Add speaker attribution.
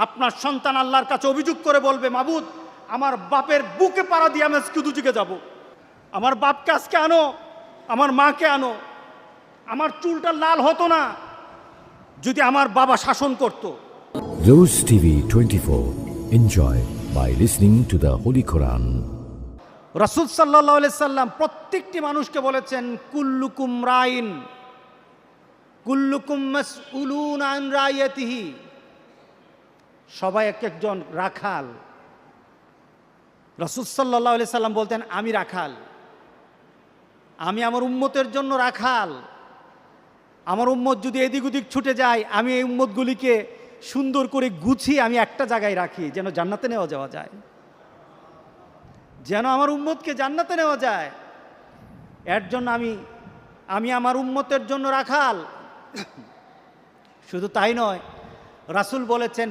Speaker 1: আপনার সন্তান আল্লাহর কাছে অভিযোগ করে বলবে, মাবুদ আমার বাপের বুকে পাড়া দিয়ে আমি আজকে দুদিকে যাব, আমার বাপকে আজকে আনো, আমার মাকে আনো। আমার চুলটা লাল হতো না যদি আমার বাবা শাসন করত।
Speaker 2: Rose TV 24. Enjoy by listening to the Holy Quran.
Speaker 1: রাসূল সাল্লাল্লাহু আলাইহি সাল্লাম প্রত্যেকটি মানুষকে বলেছেন, কুল্লুকুম রাইন কুল্লুকুম মাসউলুন আন রাইয়াতিহি। সবাই এক একজন রাখাল। রাসূল সাল্লাল্লাহু আলাইহি সাল্লাম বলতেন, আমি রাখাল, আমি আমার উম্মতের জন্য রাখাল। আমার উম্মত যদি এদিক ওদিক ছুটে যায়, আমি এই উম্মতগুলিকে সুন্দর করে গুছিয়ে আমি একটা জায়গায় রাখি, যেন জান্নাতে নেওয়া যাওয়া যায়, যেন আমার উম্মতকে জান্নাতে নেওয়া যায়। এর জন্য আমি আমার উম্মতের জন্য রাখাল। শুধু তাই নয়, রাসূল বলেছেন